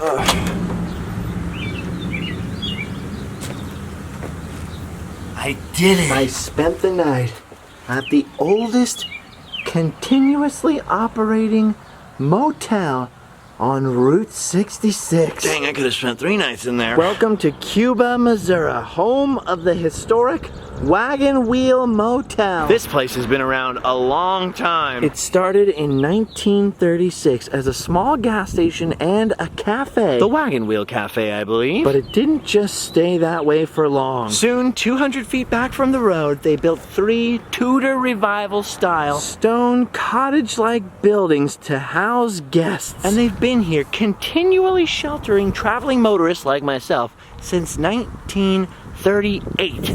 I did it. I spent the night at the oldest continuously operating motel on Route 66. Dang, I could have spent 3 nights in there. Welcome to Cuba, Missouri, home of the historic Wagon Wheel Motel. This place has been around a long time. It started in 1936 as a small gas station and a cafe. The Wagon Wheel Cafe, I believe. But it didn't just stay that way for long. Soon, 200 feet back from the road, they built 3 Tudor Revival style stone cottage-like buildings to house guests. and they've been here continually sheltering traveling motorists like myself since 1938.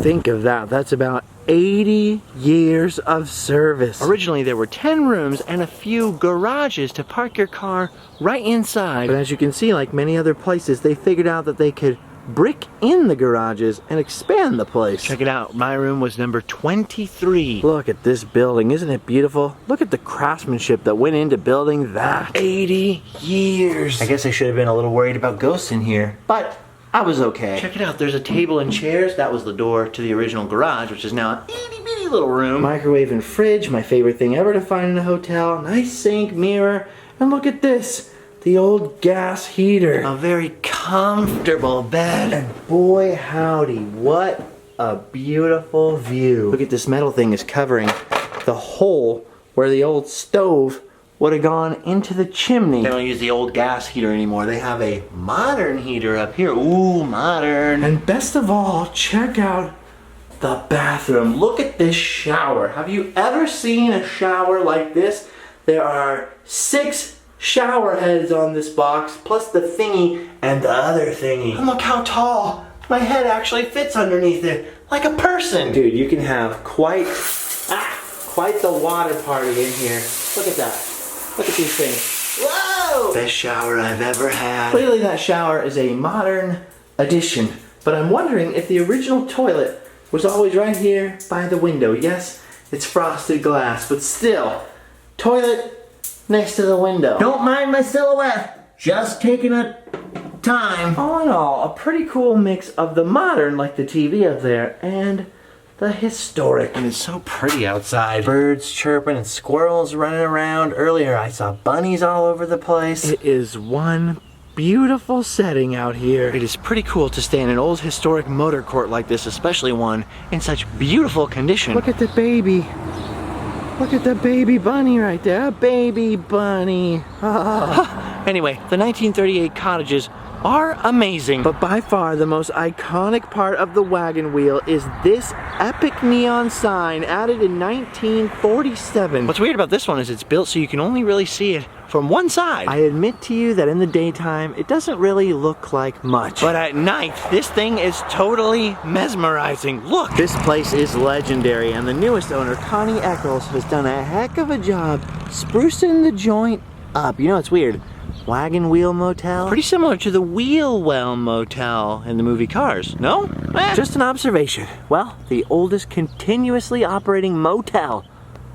Think of that. That's about 80 years of service. Originally, there were 10 rooms and a few garages to park your car right inside. But as you can see, like many other places, they figured out that they could brick in the garages and expand the place. Check it out. My room was number 23. Look at this building. Isn't it beautiful? Look at the craftsmanship that went into building that. 80 years. I guess I should have been a little worried about ghosts in here, but I was okay. Check it out. There's a table and chairs. That was the door to the original garage, which is now an itty bitty little room. Microwave and fridge, my favorite thing ever to find in a hotel. Nice sink, mirror, and look at this. The old gas heater. A very comfortable bed. And boy howdy, what a beautiful view. Look at this metal thing is covering the hole where the old stove would have gone into the chimney. They don't use the old gas heater anymore. They have a modern heater up here. Ooh, modern. And best of all, check out the bathroom. Look at this shower. Have you ever seen a shower like this? There are 6 shower heads on this box, plus the thingy and the other thingy. And look how tall. My head actually fits underneath it, like a person. Dude, you can have quite the water party in here. Look at that. Look at these things. Whoa! Best shower I've ever had. Clearly that shower is a modern addition, but I'm wondering if the original toilet was always right here by the window. Yes, it's frosted glass, but still, toilet next to the window. Don't mind my silhouette. Just taking a time. All in all, a pretty cool mix of the modern, like the TV up there, and the historic. And it's so pretty outside. Birds chirping and squirrels running around. Earlier I saw bunnies all over the place. It is one beautiful setting out here. It is pretty cool to stay in an old historic motor court like this, especially one in such beautiful condition. Look at the baby. Look at the baby bunny right there. A baby bunny. Anyway, the 1938 cottages are amazing. But by far the most iconic part of the wagon wheel is this epic neon sign added in 1947. What's weird about this one is it's built so you can only really see it from one side. I admit to you that in the daytime it doesn't really look like much. But at night, this thing is totally mesmerizing. Look! This place is legendary, and the newest owner, Connie Eccles, has done a heck of a job sprucing the joint up. You know, it's weird. Wagon Wheel Motel? Pretty similar to the Wheelwell Motel in the movie Cars, no? Just an observation. Well, the oldest continuously operating motel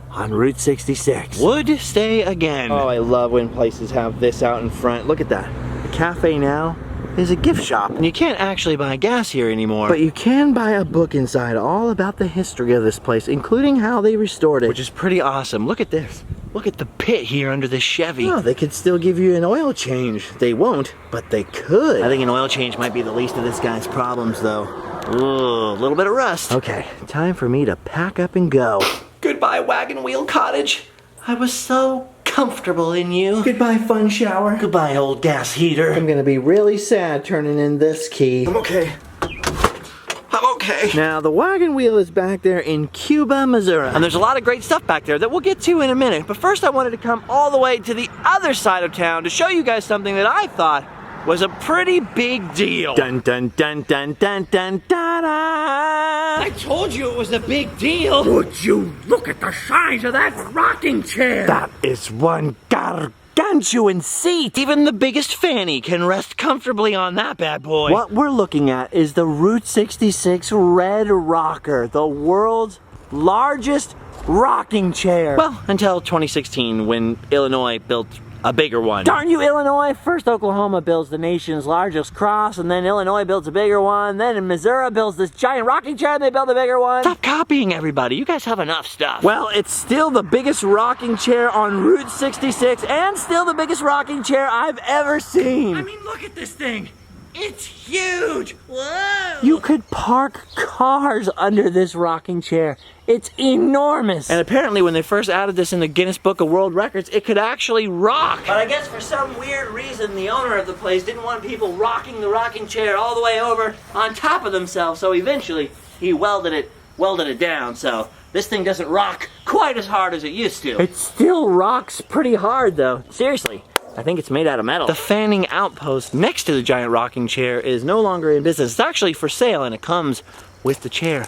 on Route 66. Would stay again. Oh, I love when places have this out in front. Look at that. The cafe now is a gift shop. And you can't actually buy gas here anymore. But you can buy a book inside all about the history of this place, including how they restored it. Which is pretty awesome. Look at this. Look at the pit here under this Chevy. Oh, they could still give you an oil change. They won't, but they could. I think an oil change might be the least of this guy's problems, though. Ooh, a little bit of rust. Okay, time for me to pack up and go. Goodbye, Wagon Wheel Cottage. I was so comfortable in you. Goodbye, fun shower. Goodbye, old gas heater. I'm gonna be really sad turning in this key. I'm okay. I'm okay. Now, the wagon wheel is back there in Cuba, Missouri. And there's a lot of great stuff back there that we'll get to in a minute. But first, I wanted to come all the way to the other side of town to show you guys something that I thought was a pretty big deal. Dun dun dun dun dun dun da da! I told you it was a big deal. Would you look at the size of that rocking chair? That is one gargantuan seat. Even the biggest fanny can rest comfortably on that bad boy. What we're looking at is the Route 66 Red Rocker, the world's largest rocking chair. Well, until 2016 when Illinois built a bigger one. Darn you, Illinois! First Oklahoma builds the nation's largest cross, and then Illinois builds a bigger one. Then in Missouri builds this giant rocking chair, and they build a bigger one. Stop copying everybody. You guys have enough stuff. Well, it's still the biggest rocking chair on Route 66, and still the biggest rocking chair I've ever seen. I mean, look at this thing. It's huge! Whoa! You could park cars under this rocking chair. It's enormous! And apparently when they first added this in the Guinness Book of World Records, it could actually rock! But I guess for some weird reason, the owner of the place didn't want people rocking the rocking chair all the way over on top of themselves, so eventually he welded it down, so this thing doesn't rock quite as hard as it used to. It still rocks pretty hard though. Seriously. I think it's made out of metal. The fanning outpost next to the giant rocking chair is no longer in business. It's actually for sale and it comes with the chair.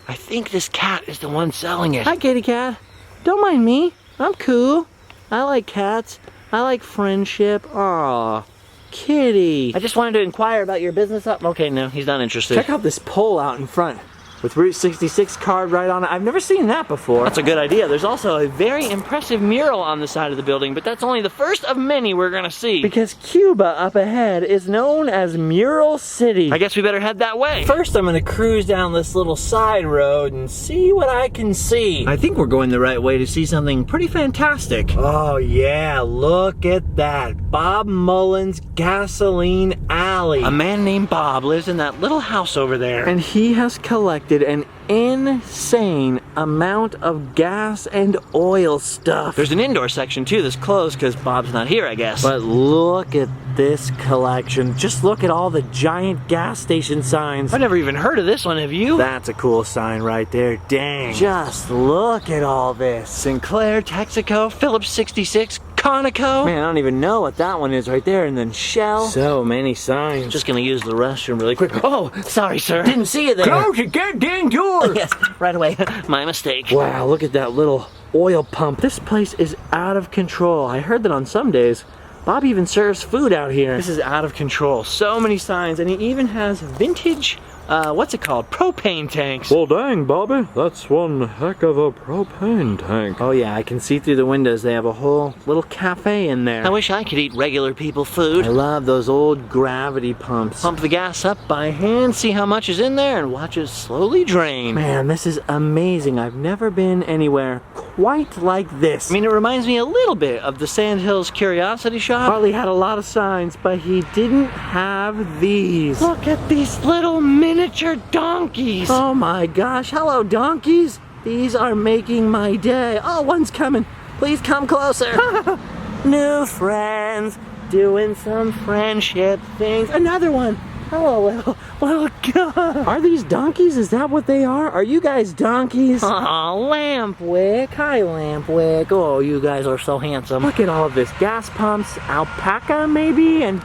I think this cat is the one selling it. Hi, kitty cat. Don't mind me. I'm cool. I like cats. I like friendship. Aw, kitty. I just wanted to inquire about your business up. Okay, no, he's not interested. Check out this pole out in front with Route 66 carved right on it. I've never seen that before. That's a good idea. There's also a very impressive mural on the side of the building, but that's only the first of many we're gonna see. Because Cuba up ahead is known as Mural City. I guess we better head that way. First, I'm gonna cruise down this little side road and see what I can see. I think we're going the right way to see something pretty fantastic. Oh yeah, look at that. Bob Mullins Gasoline Alley. A man named Bob lives in that little house over there. And he has collected an insane amount of gas and oil stuff. There's an indoor section too that's closed because Bob's not here, I guess. But look at this collection. Just look at all the giant gas station signs. I've never even heard of this one, have you? That's a cool sign right there, dang. Just look at all this. Sinclair, Texaco, Phillips 66, Conoco. Man, I don't even know what that one is right there. And then Shell. So many signs. Just gonna use the restroom really quick. Oh, sorry, sir. Didn't see you there. Close your goddamn door. Yes, right away. My mistake. Wow, look at that little oil pump. This place is out of control. I heard that on some days, Bob even serves food out here. This is out of control. So many signs, and he even has vintage, what's it called? Propane tanks. Well, dang, Bobby, that's one heck of a propane tank. Oh yeah, I can see through the windows. They have a whole little cafe in there. I wish I could eat regular people food. I love those old gravity pumps. Pump the gas up by hand, see how much is in there, and watch it slowly drain. Man, this is amazing. I've never been anywhere quite like this. I mean, it reminds me a little bit of the Sandhills Curiosity Shop. Harley had a lot of signs, but he didn't have these. Look at these little miniature donkeys. Oh my gosh, hello donkeys. These are making my day. Oh, one's coming. Please come closer. New friends, doing some friendship things. Another one. Hello, little guy. Are these donkeys? Is that what they are? Are you guys donkeys? Oh, Lampwick. Hi, Lampwick. Oh, you guys are so handsome. Look at all of this. Gas pumps, alpaca maybe, and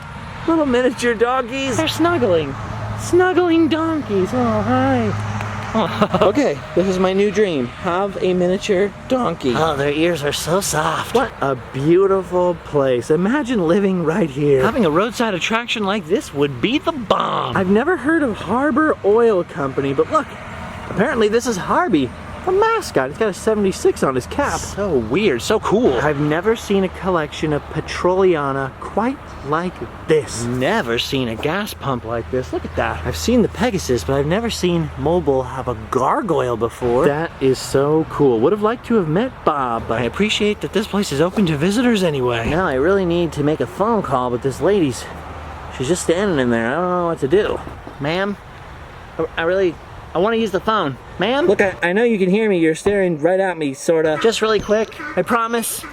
little miniature doggies. They're snuggling. Snuggling donkeys. Oh, hi. Okay, this is my new dream. Have a miniature donkey. Oh, their ears are so soft. What a beautiful place. Imagine living right here. Having a roadside attraction like this would be the bomb. I've never heard of Harbor Oil Company, but look, apparently this is Harvey, the mascot. He's got a 76 on his cap. So weird, so cool. I've never seen a collection of Petroliana quite like this. Never seen a gas pump like this. Look at that. I've seen the Pegasus, but I've never seen Mobil have a gargoyle before. That is so cool. Would have liked to have met Bob, but I appreciate that this place is open to visitors anyway. Now I really need to make a phone call, but this lady's, she's just standing in there. I don't know what to do. Ma'am, I want to use the phone. Ma'am? Look, I know you can hear me. You're staring right at me, sorta. Just really quick, I promise.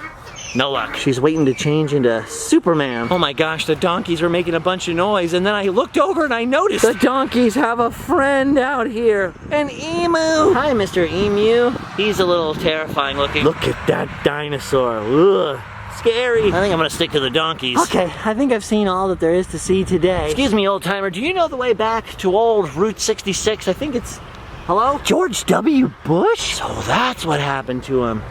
No luck. She's waiting to change into Superman. Oh my gosh, the donkeys were making a bunch of noise, and then I looked over and I noticed the donkeys have a friend out here. An emu. Hi, Mr. Emu. He's a little terrifying looking. Look at that dinosaur. Ugh. Scary. I think I'm gonna stick to the donkeys. Okay, I think I've seen all that there is to see today. Excuse me, old timer, do you know the way back to old Route 66? I think it's, hello? George W. Bush? So that's what happened to him.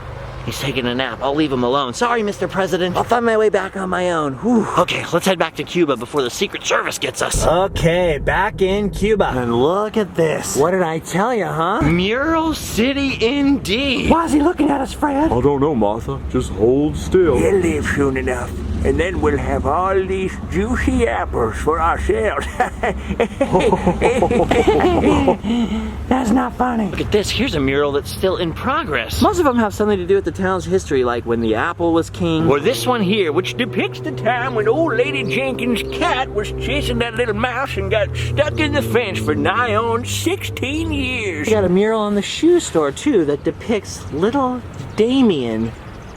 He's taking a nap. I'll leave him alone. Sorry, Mr. President. I'll find my way back on my own. Whew. Okay, let's head back to Cuba before the Secret Service gets us. Okay, back in Cuba. And look at this. What did I tell you, huh? Mural City indeed. Why is he looking at us, Fred? I don't know, Martha. Just hold still. He'll leave soon enough. and then we'll have all these juicy apples for ourselves. That's not funny. Look at this, here's a mural that's still in progress. Most of them have something to do with the town's history, like when the apple was king. Or this one here, which depicts the time when old lady Jenkins' cat was chasing that little mouse and got stuck in the fence for nigh on 16 years. We got a mural on the shoe store too that depicts little Damien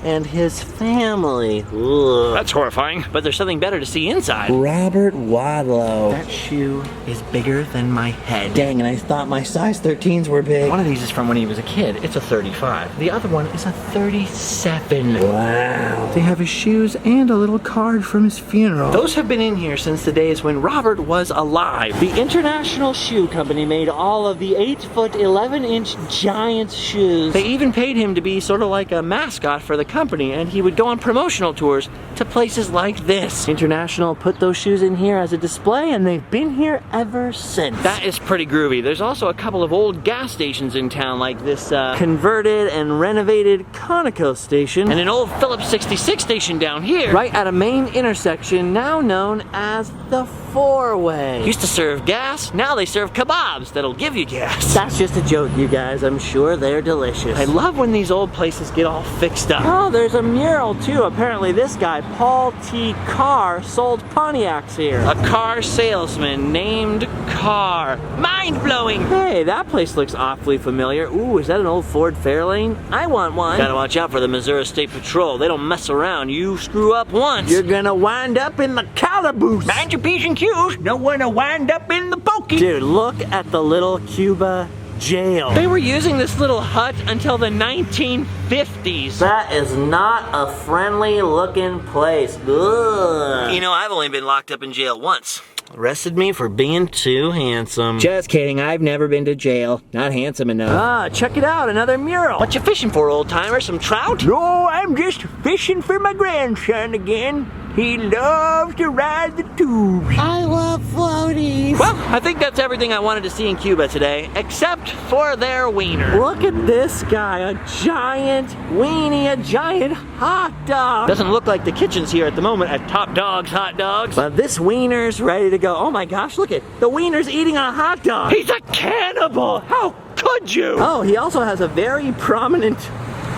and his family. Ugh. That's horrifying, but there's something better to see inside. Robert Wadlow. That shoe is bigger than my head. Dang, and I thought my size 13s were big. One of these is from when he was a kid. It's a 35. The other one is a 37. Wow. They have his shoes and a little card from his funeral. Those have been in here since the days when Robert was alive. The International Shoe Company made all of the 8-foot, 11-inch giant shoes. They even paid him to be sort of like a mascot for the company, and he would go on promotional tours to places like this. International put those shoes in here as a display, and they've been here ever since. That is pretty groovy. There's also a couple of old gas stations in town, like this converted and renovated Conoco station, and an old Phillips 66 station down here, right at a main intersection now known as the Four-Way. Used to serve gas, now they serve kebabs that'll give you gas. That's just a joke, you guys. I'm sure they're delicious. I love when these old places get all fixed up. Oh, there's a mural too. Apparently this guy, Paul T. Carr, sold Pontiacs here. A car salesman named Carr. Mind-blowing! Hey, that place looks awfully familiar. Ooh, is that an old Ford Fairlane? I want one. Gotta watch out for the Missouri State Patrol. They don't mess around. You screw up once, you're gonna wind up in the calaboose. Mind your P's and Q's. Don't wanna wind up in the pokey. Dude, look at the little Cuba jail. They were using this little hut until the 1950s. That is not a friendly looking place. Ugh. You know, I've only been locked up in jail once. Arrested me for being too handsome. Just kidding, I've never been to jail. Not handsome enough. Ah, check it out, another mural. What you fishing for, old timer? Some trout? No, I'm just fishing for my grandson again. He loves to ride the tubes. I love floaties. Well, I think that's everything I wanted to see in Cuba today, except for their wiener. Look at this guy, a giant weenie, a giant hot dog. Doesn't look like the kitchens here at the moment at Top Dogs Hot Dogs, but this wiener's ready to go. Oh my gosh, look at the wiener's eating a hot dog. He's a cannibal. How could you? Oh, he also has a very prominent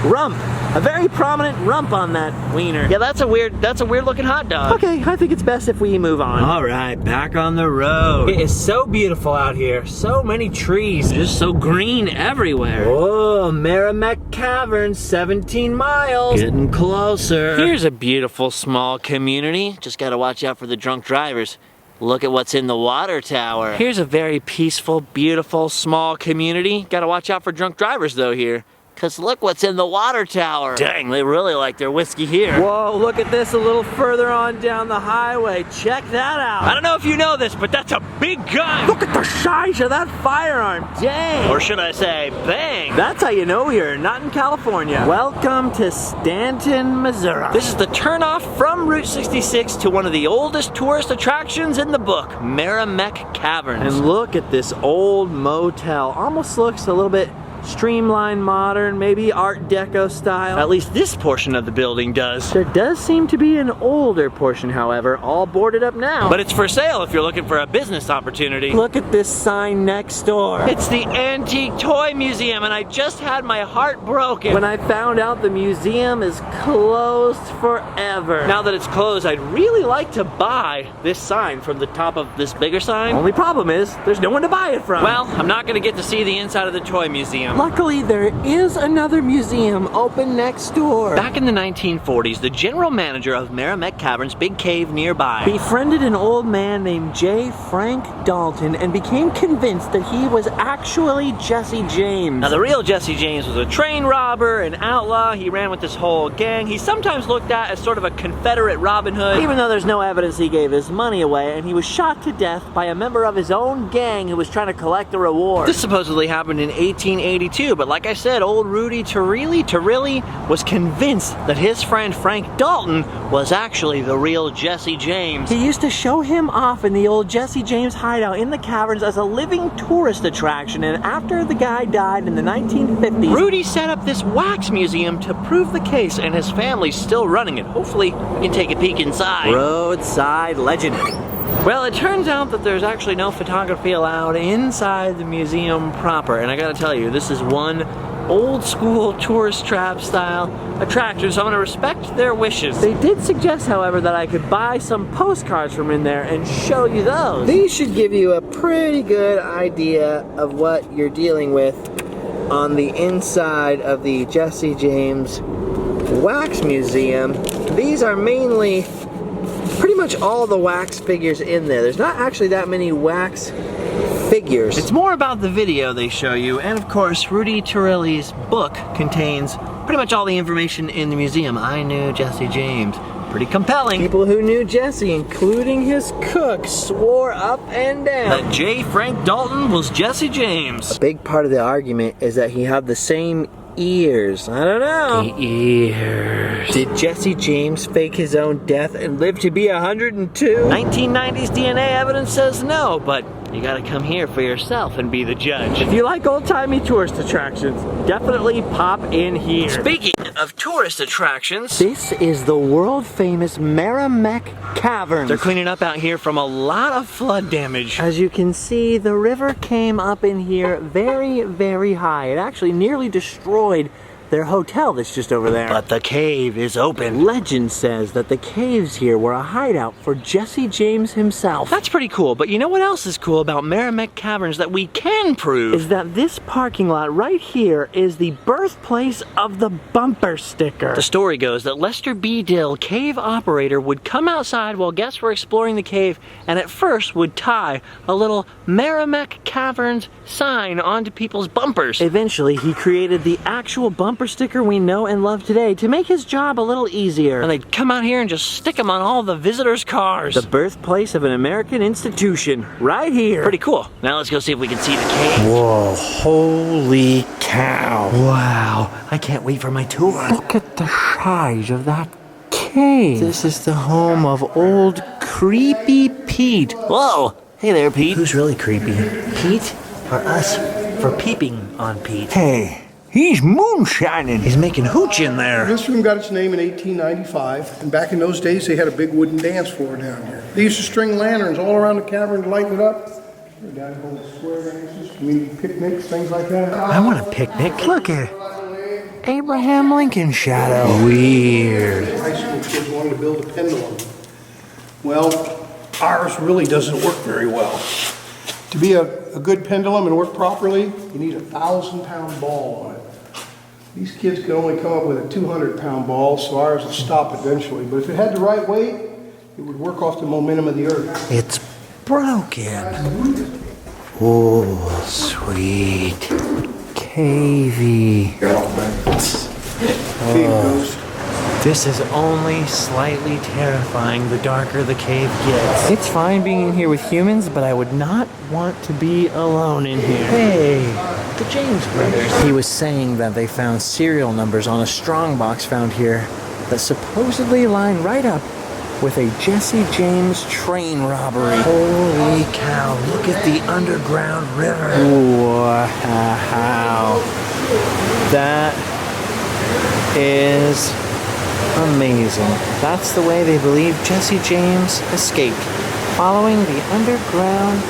rump. A very prominent rump on that wiener. Yeah, that's a weird looking hot dog. Okay, I think it's best if we move on. All right, back on the road. It is so beautiful out here. So many trees. Just so green everywhere. Whoa, Meramec Caverns, 17 miles. Getting closer. Here's a beautiful small community. Just gotta watch out for the drunk drivers. Look at what's in the water tower. Here's a very peaceful, beautiful, small community. Gotta watch out for drunk drivers though here. Cause look what's in the water tower. Dang, they really like their whiskey here. Whoa, look at this a little further on down the highway. Check that out. I don't know if you know this, but that's a big gun. Look at the size of that firearm. Dang. Or should I say, bang. That's how you know you're not in California. Welcome to Stanton, Missouri. This is the turnoff from Route 66 to one of the oldest tourist attractions in the book, Meramec Caverns. And look at this old motel. Almost looks a little bit streamlined, modern, maybe Art Deco style. At least this portion of the building does. There does seem to be an older portion, however, all boarded up now. But it's for sale if you're looking for a business opportunity. Look at this sign next door. It's the Antique Toy Museum, and I just had my heart broken when I found out the museum is closed forever. Now that it's closed, I'd really like to buy this sign from the top of this bigger sign. Only problem is, there's no one to buy it from. Well, I'm not gonna get to see the inside of the toy museum. Luckily, there is another museum open next door. Back in the 1940s, the general manager of Meramec Caverns' big cave nearby befriended an old man named J. Frank Dalton and became convinced that he was actually Jesse James. Now, the real Jesse James was a train robber, an outlaw. He ran with this whole gang. He's sometimes looked at as sort of a Confederate Robin Hood, even though there's no evidence he gave his money away, and he was shot to death by a member of his own gang who was trying to collect the reward. This supposedly happened in 1880. 1982, but like I said, old Rudy Turilli was convinced that his friend Frank Dalton was actually the real Jesse James. He used to show him off in the old Jesse James hideout in the caverns as a living tourist attraction, and after the guy died in the 1950s, Rudy set up this wax museum to prove the case, and his family's still running it. Hopefully, we can take a peek inside. Roadside legend. Well, it turns out that there's actually no photography allowed inside the museum proper, and I gotta tell you, this is one old school tourist trap style attraction, so I'm gonna respect their wishes. They did suggest, however, that I could buy some postcards from in there and show you those. These should give you a pretty good idea of what you're dealing with on the inside of the Jesse James Wax Museum. These are mainly pretty much all the wax figures in there. There's not actually that many wax figures. It's more about the video they show you, and of course Rudy Turilli's book contains pretty much all the information in the museum. I Knew Jesse James. Pretty compelling. People who knew Jesse, including his cook, swore up and down that J. Frank Dalton was Jesse James. A big part of the argument is that he had the same ears. I don't know. The ears. Did Jesse James fake his own death and live to be 102? 1990s DNA evidence says no, but you gotta come here for yourself and be the judge. If you like old-timey tourist attractions, definitely pop in here. Speaking of tourist attractions, this is the world-famous Meramec Caverns. They're cleaning up out here from a lot of flood damage. As you can see, the river came up in here very, very high. It actually nearly destroyed their hotel that's just over there. But the cave is open. Legend says that the caves here were a hideout for Jesse James himself. That's pretty cool, but you know what else is cool about Meramec Caverns that we can prove? Is that this parking lot right here is the birthplace of the bumper sticker. The story goes that Lester B. Dill, cave operator, would come outside while guests were exploring the cave and at first would tie a little Meramec Caverns sign onto people's bumpers. Eventually, he created the actual bumper sticker we know and love today to make his job a little easier. And they'd come out here and just stick them on all the visitors' cars. The birthplace of an American institution, right here. Pretty cool. Now let's go see if we can see the cave. Whoa, holy cow. Wow, I can't wait for my tour. Look at the size of that cave. This is the home of old Creepy Pete. Whoa, hey there, Pete. Who's really creepy? Pete or us for peeping on Pete? Hey. He's moonshining. He's making hooch in there. This room got its name in 1895, and back in those days they had a big wooden dance floor down here. They used to string lanterns all around the cavern to lighten it up. Down here, square dances, community picnics, things like that. I want a picnic. Look at Abraham Lincoln shadow. Weird. High school kids wanted to build a pendulum. Well, ours really doesn't work very well. To be a good pendulum and work properly, you need a 1,000-pound ball on it. These kids can only come up with a 200-pound ball, so ours will stop eventually. But if it had the right weight, it would work off the momentum of the earth. It's broken. Oh, sweet. Cavey. Ghost. This is only slightly terrifying the darker the cave gets. It's fine being in here with humans, but I would not want to be alone in here. Hey, the James brothers. He was saying that they found serial numbers on a strongbox found here that supposedly line right up with a Jesse James train robbery. Holy cow, look at the underground river. Wow. That is amazing. That's the way they believe Jesse James escaped, following the underground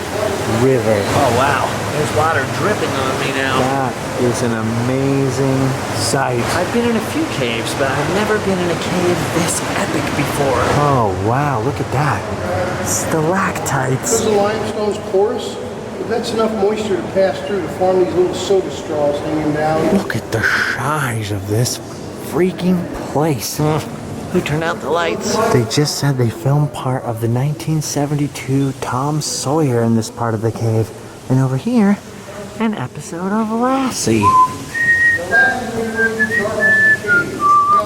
river. Oh wow, there's water dripping on me now. That is an amazing sight. I've been in a few caves, but I've never been in a cave this epic before. Oh wow, look at that. Stalactites. Because the limestone's porous, but that's enough moisture to pass through to form these little soda straws hanging down. Look at the size of this freaking place. Who turned out the lights? They just said they filmed part of the 1972 Tom Sawyer in this part of the cave. And over here, an episode of Lassie.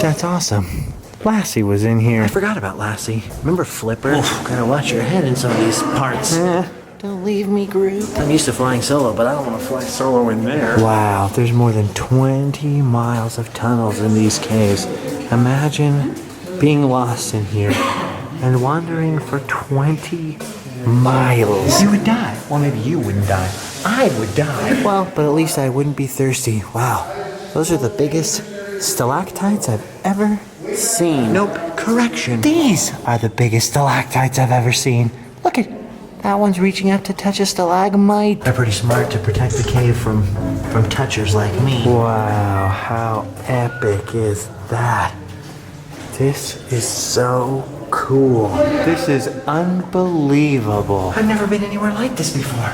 That's awesome. Lassie was in here. I forgot about Lassie. Remember Flipper? Gotta watch your head in some of these parts. Don't leave me, group. I'm used to flying solo, but I don't want to fly solo in there. Wow, there's more than 20 miles of tunnels in these caves. Imagine being lost in here and wandering for 20 miles. You would die. Well, maybe you wouldn't die. I would die. Well, but at least I wouldn't be thirsty. Wow, those are the biggest stalactites I've ever seen. Nope, correction. These are the biggest stalactites I've ever seen. Look at that one's reaching up to touch a stalagmite. They're pretty smart to protect the cave from touchers like me. Wow, how epic is that? This is so cool. This is unbelievable. I've never been anywhere like this before.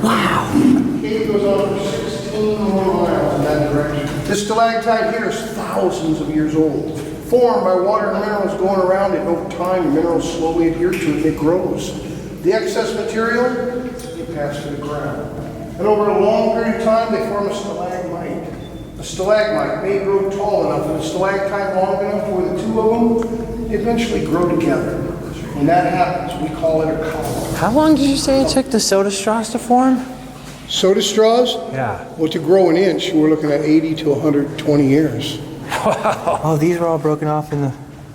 Wow. The cave goes on for 16 more miles in that direction. This stalactite here is thousands of years old. Formed by water and minerals going around it. Over time, the minerals slowly adhere to it and it grows. The excess material, they pass to the ground. And over a long period of time, they form a stalagmite. A stalagmite may grow tall enough and a stalactite long enough where the two of them eventually grow together. When that happens, we call it a column. How long did you say it took the soda straws to form? Soda straws? Yeah. Well, to grow an inch, we're looking at 80 to 120 years. Oh, these were all broken off in the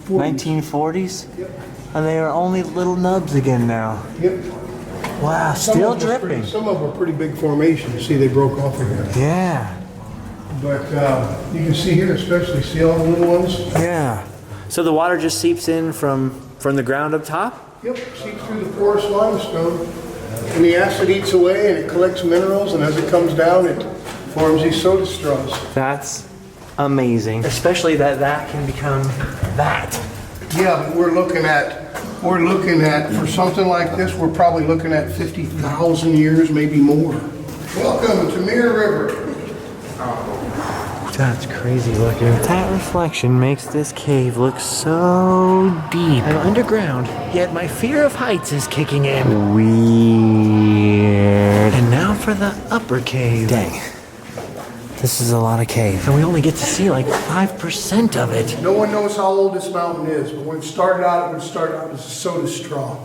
1940s? Yep. And they are only little nubs again now. Yep. Wow, Some still of them were dripping. some of them are pretty big formations. See, they broke off again. Yeah, But you can see here, especially, see all the little ones? yeah. So the water just seeps in from the ground up top? Yep, seeps through the porous limestone. And the acid eats away and it collects minerals, and as it comes down, it forms these soda straws. That's amazing. Especially that can become that. Yeah, but we're looking at, for something like this, we're probably looking at 50,000 years, maybe more. Welcome to Mirror River. That's crazy looking. That reflection makes this cave look so deep. I'm underground, yet my fear of heights is kicking in. Weird. And now for the upper cave. Dang. This is a lot of cave. And we only get to see like 5% of it. No one knows how old this mountain is, but when it started out, as a soda straw.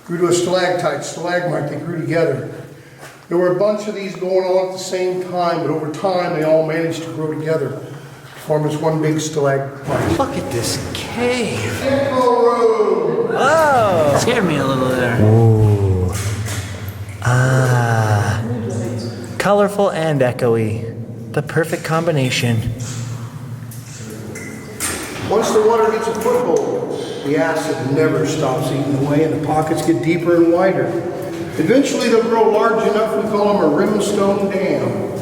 Grew to a stalactite, stalagmite, they grew together. There were a bunch of these going on at the same time, but over time they all managed to grow together to form this one big stalagmite. Look at this cave. Echo Road! Oh! Scared me a little there. Ooh. Ah. Colorful and echoey. The perfect combination. Once the water gets a foothold, the acid never stops eating away and the pockets get deeper and wider. Eventually they'll grow large enough, we call them a rimstone dam.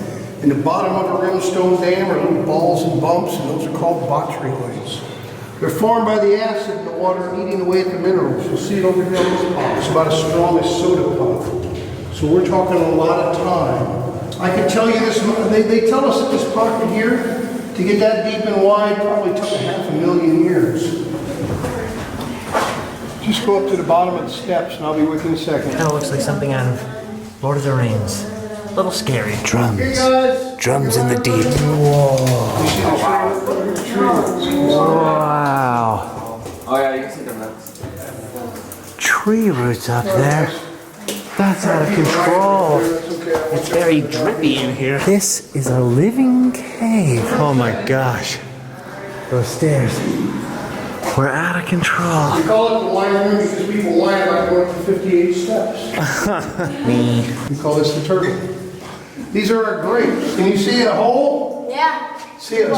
In the bottom of a rimstone dam are little balls and bumps, and those are called botryoids. They're formed by the acid in the water eating away at the minerals. You'll see it over here on this pop. It's about as strong as soda pop. So we're talking a lot of time. I can tell you this, they tell us that this pocket here, to get that deep and wide, probably took 500,000 years. Just go up to the bottom of the steps and I'll be with you in a second. That looks like something out of Lord of the Rings. A little scary. Drums. Hey guys! Drums in the deep. Wow. Oh yeah, you can see them now. Tree roots up there. That's out of control. It's very drippy in here. This is a living cave. Oh my gosh. Those stairs. We're out of control. We call it the wine room because people whine about going for 58 steps. Me. We call this the turtle. These are our grapes. Can you see a hole? Yeah. See a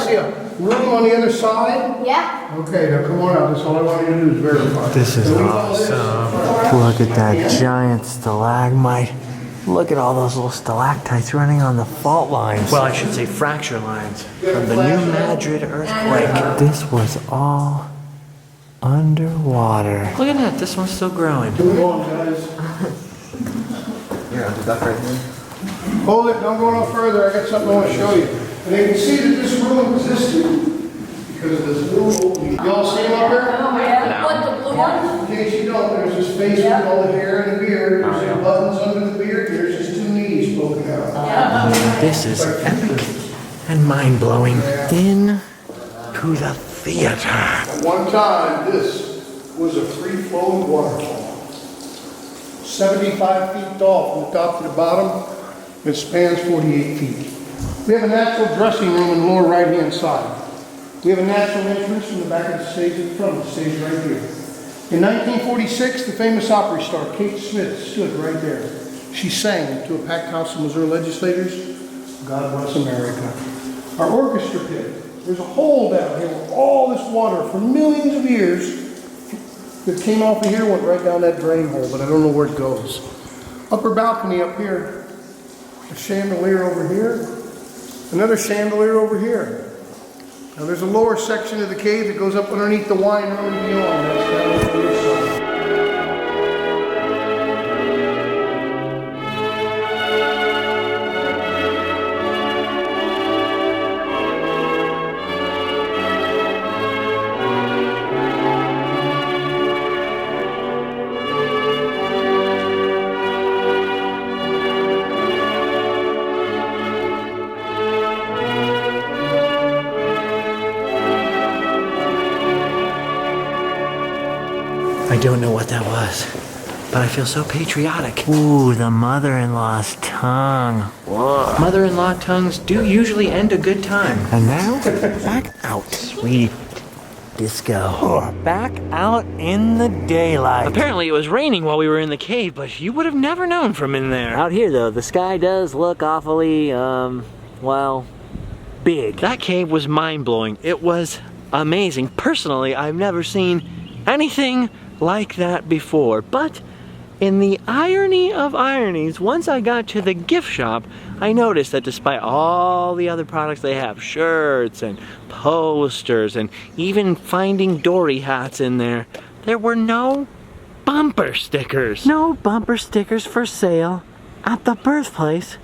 room on the other side? Yeah. Okay, now come on out. That's all I want you to do is verify. This is And we call this- awesome. Look at that giant stalagmite. Look at all those little stalactites running on the fault lines. Well, I should say fracture lines from the New Madrid earthquake. This was all underwater. Look at that, this one's still growing. Come on, guys. Here, I'll do that right here. Hold it. Don't go no further. I got something I want to show you. And you can see that this room existed because of this little opening. Y'all see him up there? What, the blue one? In case you don't, there's this face with all the hair and the beard. There's the buttons under the beard. There's his two knees poking out. This is epic and mind-blowing. In to the theater. At one time, this was a free-flowing waterfall. 75 feet tall from the top to the bottom. It spans 48 feet. We have a natural dressing room in the lower right-hand side. We have a natural entrance from the back of the stage to the front of the stage right here. In 1946, the famous opera star Kate Smith stood right there. She sang to a packed house of Missouri legislators, "God Bless America." Our orchestra pit, there's a hole down here where all this water for millions of years that came off of here went right down that drain hole, but I don't know where it goes. Upper balcony up here, a chandelier over here, another chandelier over here. Now there's a lower section of the cave that goes up underneath the wine room and beyond. That's down over this side. I don't know what that was, but I feel so patriotic. Ooh, the mother-in-law's tongue. Whoa. Mother-in-law tongues do usually end a good time. And now, back out, sweet disco. Back out in the daylight. Apparently it was raining while we were in the cave, but you would have never known from in there. Out here though, the sky does look awfully, well, big. That cave was mind-blowing. It was amazing. Personally, I've never seen anything like that before, but in the irony of ironies, once I got to the gift shop, I noticed that despite all the other products they have, shirts and posters and even Finding Dory hats in there, there were no bumper stickers. No bumper stickers for sale at the birthplace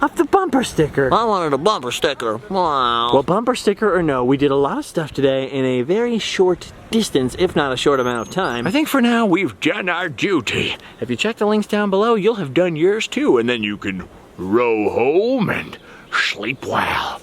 of the bumper sticker. I wanted a bumper sticker. Wow. Well, bumper sticker or no, we did a lot of stuff today in a very short distance, if not a short amount of time. I think for now we've done our duty. If you check the links down below, you'll have done yours too, And then you can row home and sleep well.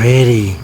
pretty.